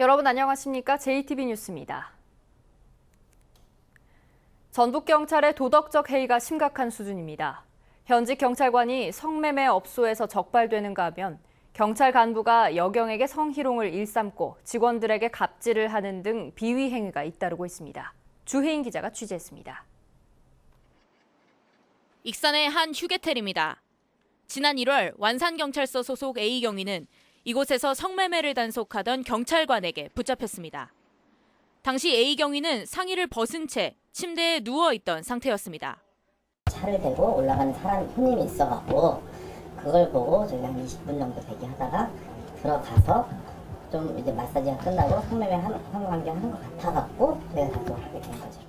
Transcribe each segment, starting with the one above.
여러분 안녕하십니까? JTB 뉴스입니다. 전북경찰의 도덕적 해이가 심각한 수준입니다. 현직 경찰관이 성매매 업소에서 적발되는가 하면 경찰 간부가 여경에게 성희롱을 일삼고 직원들에게 갑질을 하는 등 비위 행위가 잇따르고 있습니다. 주혜인 기자가 취재했습니다. 익산의 한 휴게텔입니다. 지난 1월 완산경찰서 소속 A 경위는 이곳에서 성매매를 단속하던 경찰관에게 붙잡혔습니다. 당시 A 경위는 상의를 벗은 채 침대에 누워있던 상태였습니다. 차를 대고 올라가는 사람 손님이 있어갖고 그걸 보고 저희 한 20분 정도 대기하다가 들어가서 좀 이제 마사지가 끝나고 성매매 성관계 하는 것 같아갖고 내가 단속하게 된 거죠.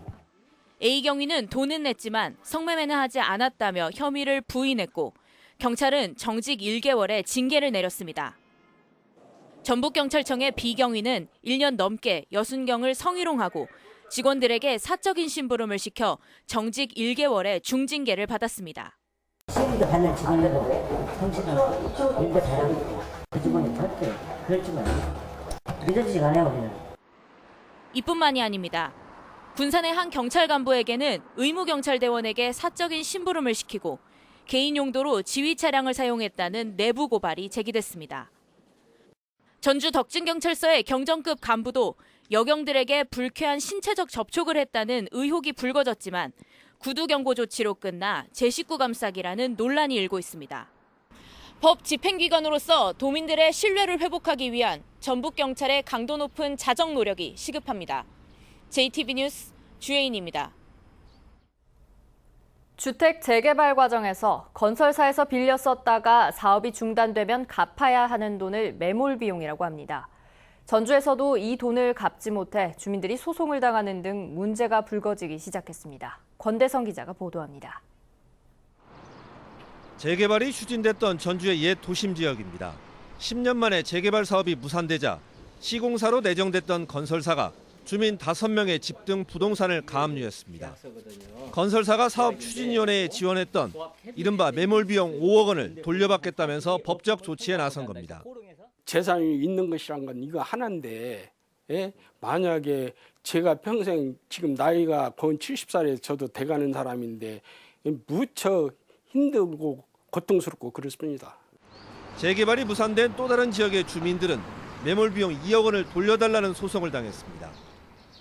A 경위는 돈은 냈지만 성매매는 하지 않았다며 혐의를 부인했고 경찰은 정직 1개월의 징계를 내렸습니다. 전북경찰청의 B 경위는 1년 넘게 여순경을 성희롱하고 직원들에게 사적인 심부름을 시켜 정직 1개월의 중징계를 받았습니다. 시비도 받는 직원들도 정신은 일도 잘하고 그 직원이 절대 그렇지만 믿어지지가 않아요 우리는. 이뿐만이 아닙니다. 군산의 한 경찰 간부에게는 의무경찰대원에게 사적인 심부름을 시키고 개인 용도로 지휘 차량을 사용했다는 내부 고발이 제기됐습니다. 전주 덕진경찰서의 경정급 간부도 여경들에게 불쾌한 신체적 접촉을 했다는 의혹이 불거졌지만 구두 경고 조치로 끝나 제 식구 감싸기라는 논란이 일고 있습니다. 법 집행기관으로서 도민들의 신뢰를 회복하기 위한 전북경찰의 강도 높은 자정 노력이 시급합니다. JTB 뉴스 주혜인입니다. 주택 재개발 과정에서 건설사에서 빌려 썼다가 사업이 중단되면 갚아야 하는 돈을 매몰 비용이라고 합니다. 전주에서도 이 돈을 갚지 못해 주민들이 소송을 당하는 등 문제가 불거지기 시작했습니다. 권대성 기자가 보도합니다. 재개발이 추진됐던 전주의 옛 도심 지역입니다. 10년 만에 재개발 사업이 무산되자 시공사로 내정됐던 건설사가 주민 5명의 집 등 부동산을 가압류했습니다. 건설사가 사업추진위원회에 지원했던 이른바 매몰비용 5억 원을 돌려받겠다면서 법적 조치에 나선 겁니다. 재산이 있는 것이란 건 이거 하나인데 만약에 제가 평생 지금 나이가 거의 70살에 저도 돼가는 사람인데 무척 힘들고 고통스럽고 그렇습니다. 재개발이 무산된 또 다른 지역의 주민들은 매몰비용 2억 원을 돌려달라는 소송을 당했습니다.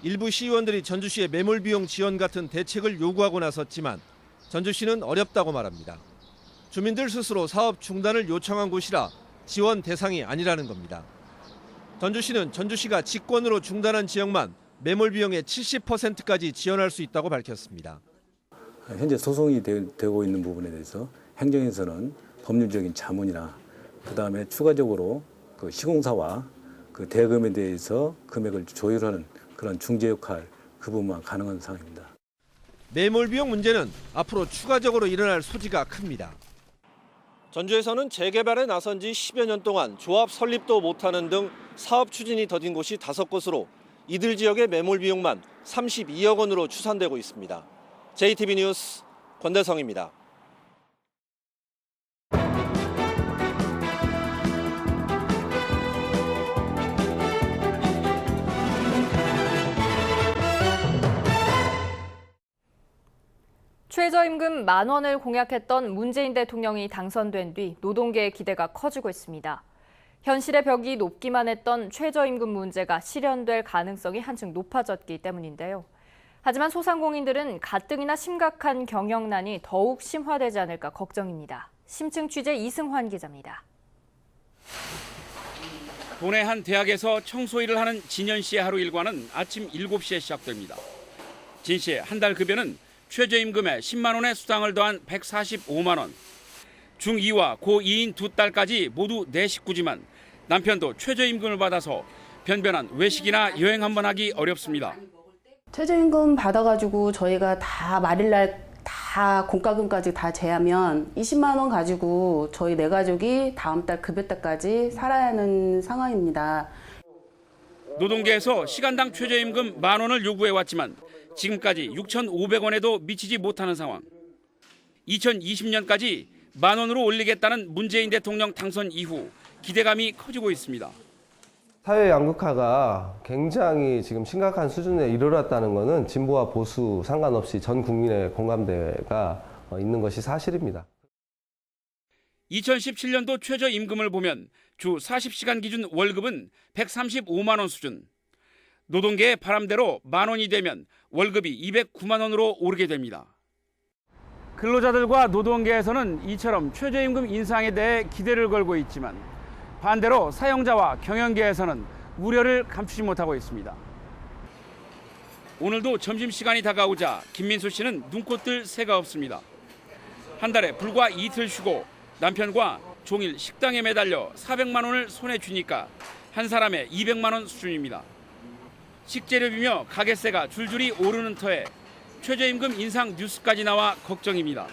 일부 시의원들이 전주시의 매몰비용 지원 같은 대책을 요구하고 나섰지만 전주시는 어렵다고 말합니다. 주민들 스스로 사업 중단을 요청한 곳이라 지원 대상이 아니라는 겁니다. 전주시는 전주시가 직권으로 중단한 지역만 매몰비용의 70%까지 지원할 수 있다고 밝혔습니다. 현재 소송이 되고 있는 부분에 대해서 행정에서는 법률적인 자문이나 그다음에 추가적으로 그 시공사와 그 대금에 대해서 금액을 조율하는 그런 중재 역할 그 부분만 가능한 상황입니다. 매몰비용 문제는 앞으로 추가적으로 일어날 소지가 큽니다. 전주에서는 재개발에 나선 지 10여 년 동안 조합 설립도 못하는 등 사업 추진이 더딘 곳이 5곳으로 이들 지역의 매몰비용만 32억 원으로 추산되고 있습니다. JTB 뉴스 권대성입니다. 최저임금 10,000원을 공약했던 문재인 대통령이 당선된 뒤 노동계의 기대가 커지고 있습니다. 현실의 벽이 높기만 했던 최저임금 문제가 실현될 가능성이 한층 높아졌기 때문인데요. 하지만 소상공인들은 가뜩이나 심각한 경영난이 더욱 심화되지 않을까 걱정입니다. 심층 취재 이승환 기자입니다. 도내 한 대학에서 청소 일을 하는 진현 씨의 하루 일과는 아침 7시에 시작됩니다. 진 씨의 한 달 급여는 최저임금에 10만 원의 수당을 더한 145만 원. 중2와 고2인 2딸까지 모두 4식구지만 남편도 최저임금을 받아서 변변한 외식이나 여행 한번 하기 어렵습니다. 최저임금 받아가지고 저희가 다 말일날 다 공과금까지 다 제하면 20만 원 가지고 저희 4가족이 다음 달 급여 때까지 살아야 하는 상황입니다. 노동계에서 시간당 최저임금 10,000원을 요구해왔지만 지금까지 6,500원에도 미치지 못하는 상황. 2020년까지 10,000원으로 올리겠다는 문재인 대통령 당선 이후 기대감이 커지고 있습니다. 사회 양극화가 굉장히 지금 심각한 수준에 이르렀다는 것은 진보와 보수 상관없이 전 국민의 공감대가 있는 것이 사실입니다. 2017년도 최저임금을 보면 주 40시간 기준 월급은 135만 원 수준. 노동계의 바람대로 만 원이 되면 월급이 209만 원으로 오르게 됩니다. 근로자들과 노동계에서는 이처럼 최저임금 인상에 대해 기대를 걸고 있지만 반대로 사용자와 경영계에서는 우려를 감추지 못하고 있습니다. 오늘도 점심시간이 다가오자 김민수 씨는 눈코 뜰 새가 없습니다. 한 달에 불과 이틀 쉬고 남편과 종일 식당에 매달려 400만 원을 손에 쥐니까 한 사람에 200만 원 수준입니다. 식재료비며 가게세가 줄줄이 오르는 터에 최저임금 인상 뉴스까지 나와 걱정입니다.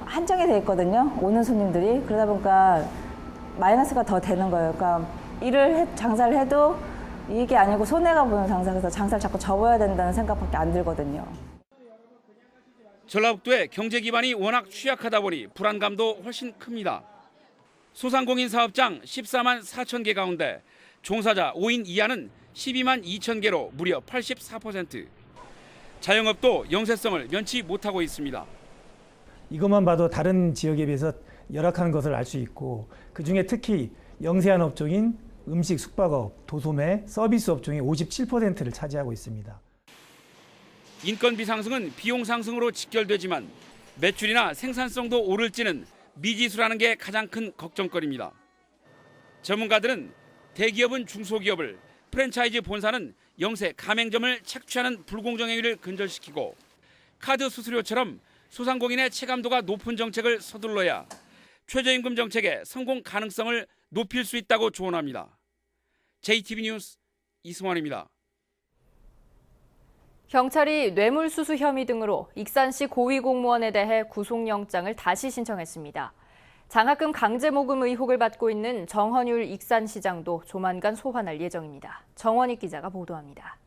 한정이 돼 있거든요. 오는 손님들이. 그러다 보니까 마이너스가 더 되는 거예요. 그러니까 장사를 해도 이익이 아니고 손해가 보는 장사라서 장사를 자꾸 접어야 된다는 생각밖에 안 들거든요. 전라북도의 경제 기반이 워낙 취약하다 보니 불안감도 훨씬 큽니다. 소상공인 사업장 14만 4천 개 가운데 종사자 5인 이하는 12만 2천 개로 무려 84%. 자영업도 영세성을 면치 못하고 있습니다. 이것만 봐도 다른 지역에 비해서 열악한 것을 알 수 있고 그중에 특히 영세한 업종인 음식, 숙박업, 도소매, 서비스 업종이 57%를 차지하고 있습니다. 인건비 상승은 비용 상승으로 직결되지만 매출이나 생산성도 오를지는 미지수라는 게 가장 큰 걱정거리입니다. 전문가들은 대기업은 중소기업을, 프랜차이즈 본사는 영세 가맹점을 착취하는 불공정 행위를 근절시키고 카드 수수료처럼 소상공인의 체감도가 높은 정책을 서둘러야 최저임금 정책의 성공 가능성을 높일 수 있다고 조언합니다. JTB 뉴스 이승환입니다. 경찰이 뇌물수수 혐의 등으로 익산시 고위공무원에 대해 구속영장을 다시 신청했습니다. 장학금 강제모금 의혹을 받고 있는 정헌율 익산시장도 조만간 소환할 예정입니다. 정원익 기자가 보도합니다.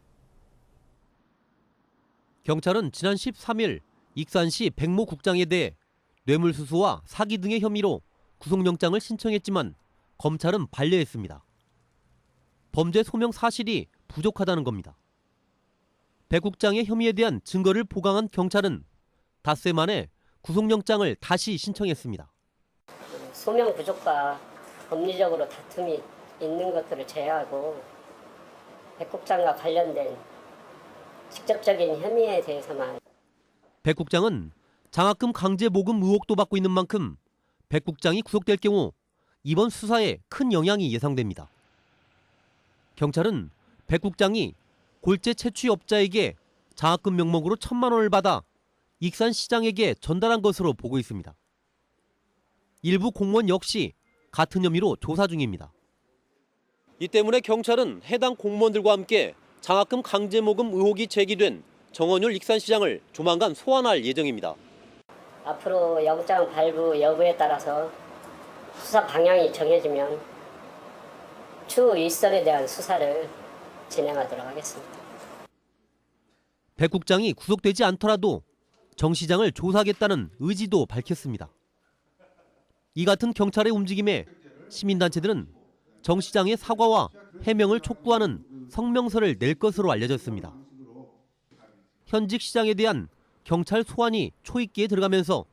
경찰은 지난 13일 익산시 백모 국장에 대해 뇌물수수와 사기 등의 혐의로 구속영장을 신청했지만 검찰은 반려했습니다. 범죄 소명 사실이 부족하다는 겁니다. 백 국장의 혐의에 대한 증거를 보강한 경찰은 닷새 만에 구속영장을 다시 신청했습니다. 소명 부족과 법리적으로 다툼이 있는 것들을 제외하고 백 국장과 관련된 직접적인 혐의에 대해서만. 백 국장은 장학금 강제 모금 의혹도 받고 있는 만큼 백 국장이 구속될 경우 이번 수사에 큰 영향이 예상됩니다. 경찰은 백 국장이 골재 채취업자에게 장학금 명목으로 1,000만 원을 받아 익산시장에게 전달한 것으로 보고 있습니다. 일부 공무원 역시 같은 혐의로 조사 중입니다. 이 때문에 경찰은 해당 공무원들과 함께 장학금 강제 모금 의혹이 제기된 정헌율 익산시장을 조만간 소환할 예정입니다. 앞으로 영장 발부 여부에 따라서 수사 방향이 정해지면 추후 일선에 대한 수사를 진행하도록 하겠습니다. 백 국장이 구속되지 않더라도 정 시장을 조사하겠다는 의지도 밝혔습니다. 이 같은 경찰의 움직임에 시민단체들은 정 시장의 사과와 해명을 촉구하는 성명서를 낼 것으로 알려졌습니다. 현직 시장에 대한 경찰 소환이 초입기에 들어가면서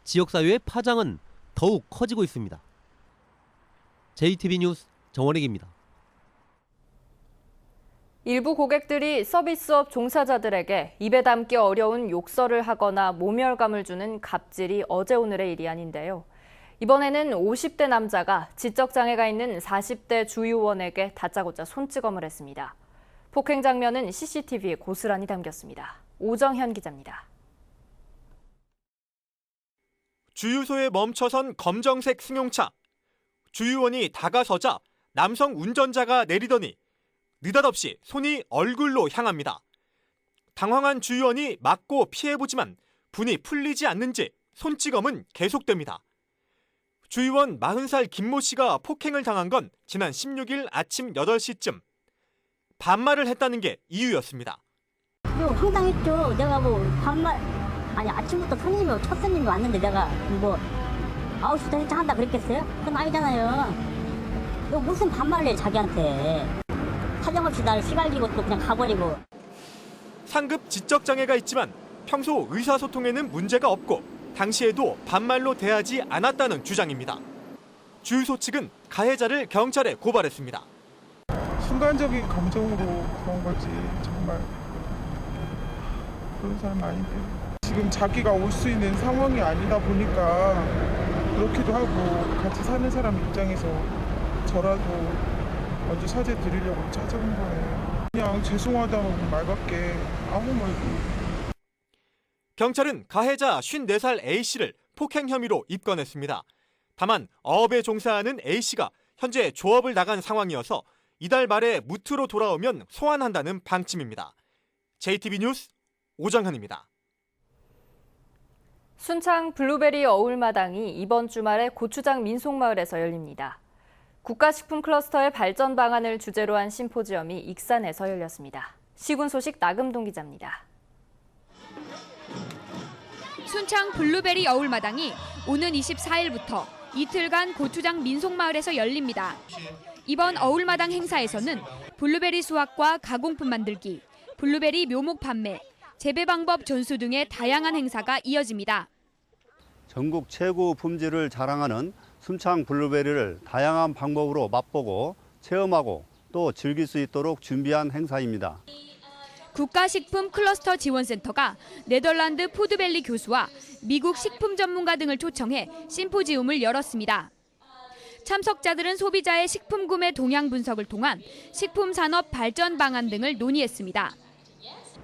지역사회의 파장은 더욱 커지고 있습니다. JTB 뉴스 정원익입니다. 일부 고객들이 서비스업 종사자들에게 입에 담기 어려운 욕설을 하거나 모멸감을 주는 갑질이 어제 오늘의 일이 아닌데요. 이번에는 50대 남자가 지적장애가 있는 40대 주유원에게 다짜고짜 손찌검을 했습니다. 폭행 장면은 CCTV에 고스란히 담겼습니다. 오정현 기자입니다. 주유소에 멈춰선 검정색 승용차. 주유원이 다가서자 남성 운전자가 내리더니 느닷없이 손이 얼굴로 향합니다. 당황한 주유원이 맞고 피해보지만 분이 풀리지 않는지 손찌검은 계속됩니다. 주유원 40살 김모 씨가 폭행을 당한 건 지난 16일 아침 8시쯤. 반말을 했다는 게 이유였습니다. 황당했죠. 내가 아침부터 첫 손님이 왔는데 내가 9시부터 한다 그랬겠어요? 그건 아니잖아요. 너 무슨 반말을 해 자기한테. 사정없이 나를 시갈리고 또 그냥 가버리고. 상급 지적장애가 있지만 평소 의사소통에는 문제가 없고 당시에도 반말로 대하지 않았다는 주장입니다. 주유소 측은 가해자를 경찰에 고발했습니다. 순간적인 감정으로 그런 거지 정말 그런 사람 아닌데 지금 자기가 올 수 있는 상황이 아니다 보니까 그렇기도 하고 같이 사는 사람 입장에서 저라도 먼저 사죄 드리려고 찾아온 거예요. 그냥 죄송하다고 말밖에 아무 말도. 경찰은 가해자 54살 A씨를 폭행 혐의로 입건했습니다. 다만 어업에 종사하는 A씨가 현재 조업을 나간 상황이어서 이달 말에 무트로 돌아오면 소환한다는 방침입니다. JTB 뉴스 오정현입니다. 순창 블루베리 어울마당이 이번 주말에 고추장 민속마을에서 열립니다. 국가식품 클러스터의 발전 방안을 주제로 한 심포지엄이 익산에서 열렸습니다. 시군 소식 나금동 기자입니다. 순창 블루베리 어울마당이 오는 24일부터 이틀간 고추장 민속마을에서 열립니다. 이번 어울마당 행사에서는 블루베리 수확과 가공품 만들기, 블루베리 묘목 판매, 재배 방법 전수 등의 다양한 행사가 이어집니다. 전국 최고 품질을 자랑하는 순창 블루베리를 다양한 방법으로 맛보고 체험하고 또 즐길 수 있도록 준비한 행사입니다. 국가식품 클러스터 지원센터가 네덜란드 푸드밸리 교수와 미국 식품 전문가 등을 초청해 심포지움을 열었습니다. 참석자들은 소비자의 식품 구매 동향 분석을 통한 식품 산업 발전 방안 등을 논의했습니다.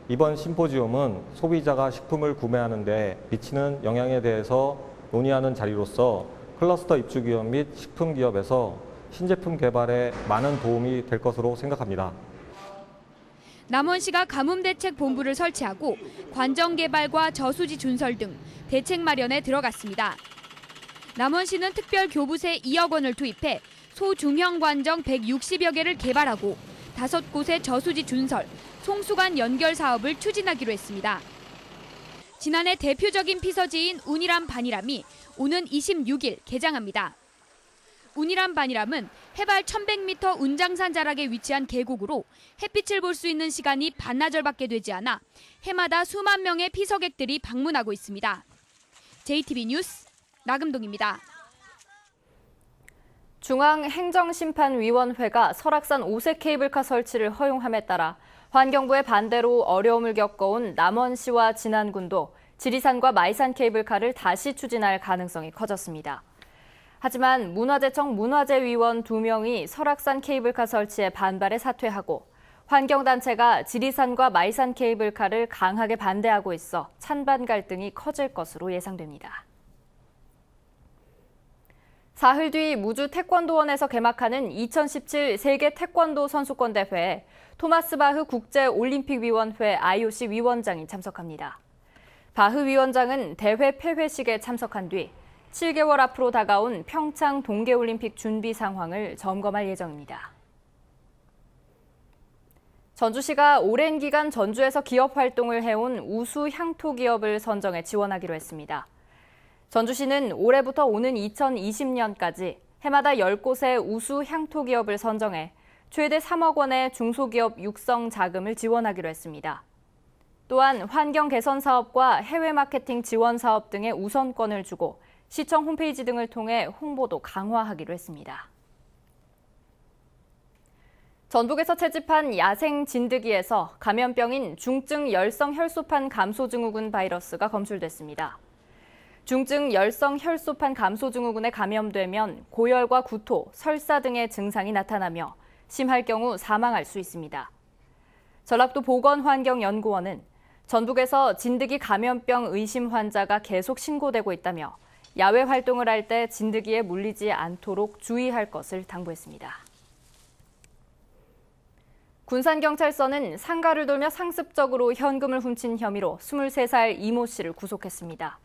이번 심포지움은 소비자가 식품을 구매하는 데 미치는 영향에 대해서 논의하는 자리로서 클러스터 입주기업 및 식품기업에서 신제품 개발에 많은 도움이 될 것으로 생각합니다. 남원시가 가뭄대책본부를 설치하고 관정 개발과 저수지 준설 등 대책 마련에 들어갔습니다. 남원시는 특별 교부세 2억 원을 투입해 소중형 관정 160여 개를 개발하고 5곳의 저수지 준설, 송수관 연결 사업을 추진하기로 했습니다. 지난해 대표적인 피서지인 운이람 반이람이 오는 26일 개장합니다. 운이람 반이람은 해발 1100m 운장산 자락에 위치한 계곡으로 햇빛을 볼 수 있는 시간이 반나절밖에 되지 않아 해마다 수만 명의 피서객들이 방문하고 있습니다. JTB 뉴스 나금동입니다. 중앙행정심판위원회가 설악산 5세 케이블카 설치를 허용함에 따라 환경부의 반대로 어려움을 겪어온 남원시와 진안군도 지리산과 마이산 케이블카를 다시 추진할 가능성이 커졌습니다. 하지만 문화재청 문화재위원 2명이 설악산 케이블카 설치에 반발해 사퇴하고 환경단체가 지리산과 마이산 케이블카를 강하게 반대하고 있어 찬반 갈등이 커질 것으로 예상됩니다. 사흘 뒤 무주 태권도원에서 개막하는 2017 세계 태권도 선수권 대회에 토마스 바흐 국제올림픽위원회 IOC 위원장이 참석합니다. 바흐 위원장은 대회 폐회식에 참석한 뒤 7개월 앞으로 다가온 평창 동계올림픽 준비 상황을 점검할 예정입니다. 전주시가 오랜 기간 전주에서 기업 활동을 해온 우수 향토 기업을 선정해 지원하기로 했습니다. 전주시는 올해부터 오는 2020년까지 해마다 10곳의 우수 향토 기업을 선정해 최대 3억 원의 중소기업 육성 자금을 지원하기로 했습니다. 또한 환경 개선 사업과 해외 마케팅 지원 사업 등의 우선권을 주고 시청 홈페이지 등을 통해 홍보도 강화하기로 했습니다. 전북에서 채집한 야생 진드기에서 감염병인 중증 열성 혈소판 감소 증후군 바이러스가 검출됐습니다. 중증 열성 혈소판 감소 증후군에 감염되면 고열과 구토, 설사 등의 증상이 나타나며 심할 경우 사망할 수 있습니다. 전라도 보건환경연구원은 전북에서 진드기 감염병 의심 환자가 계속 신고되고 있다며 야외 활동을 할 때 진드기에 물리지 않도록 주의할 것을 당부했습니다. 군산경찰서는 상가를 돌며 상습적으로 현금을 훔친 혐의로 23살 이모 씨를 구속했습니다.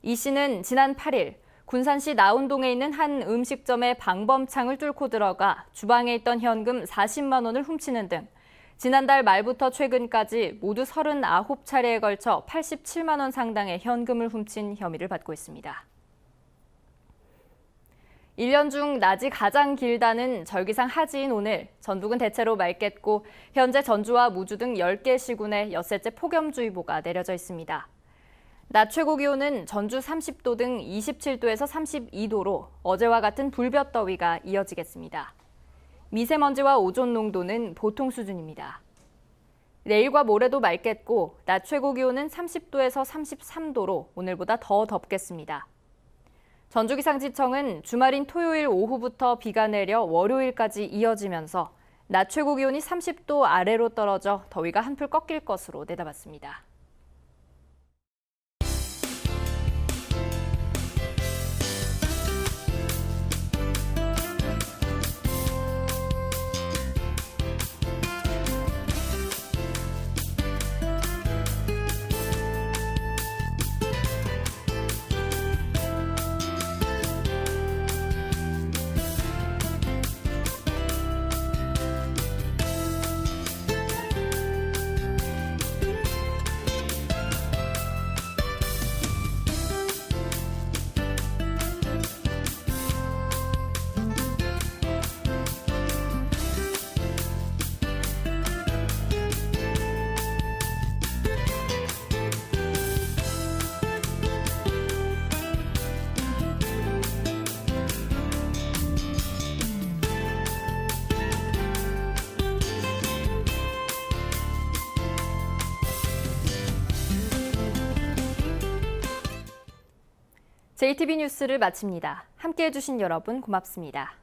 이 씨는 지난 8일 군산시 나운동에 있는 한 음식점의 방범창을 뚫고 들어가 주방에 있던 현금 40만 원을 훔치는 등 지난달 말부터 최근까지 모두 39차례에 걸쳐 87만 원 상당의 현금을 훔친 혐의를 받고 있습니다. 1년 중 낮이 가장 길다는 절기상 하지인 오늘, 전북은 대체로 맑겠고 현재 전주와 무주 등 10개 시군에 엿새째 폭염주의보가 내려져 있습니다. 낮 최고 기온은 전주 30도 등 27도에서 32도로 어제와 같은 불볕더위가 이어지겠습니다. 미세먼지와 오존 농도는 보통 수준입니다. 내일과 모레도 맑겠고 낮 최고 기온은 30도에서 33도로 오늘보다 더 덥겠습니다. 전주기상지청은 주말인 토요일 오후부터 비가 내려 월요일까지 이어지면서 낮 최고 기온이 30도 아래로 떨어져 더위가 한풀 꺾일 것으로 내다봤습니다. JTB 뉴스를 마칩니다. 함께해 주신 여러분 고맙습니다.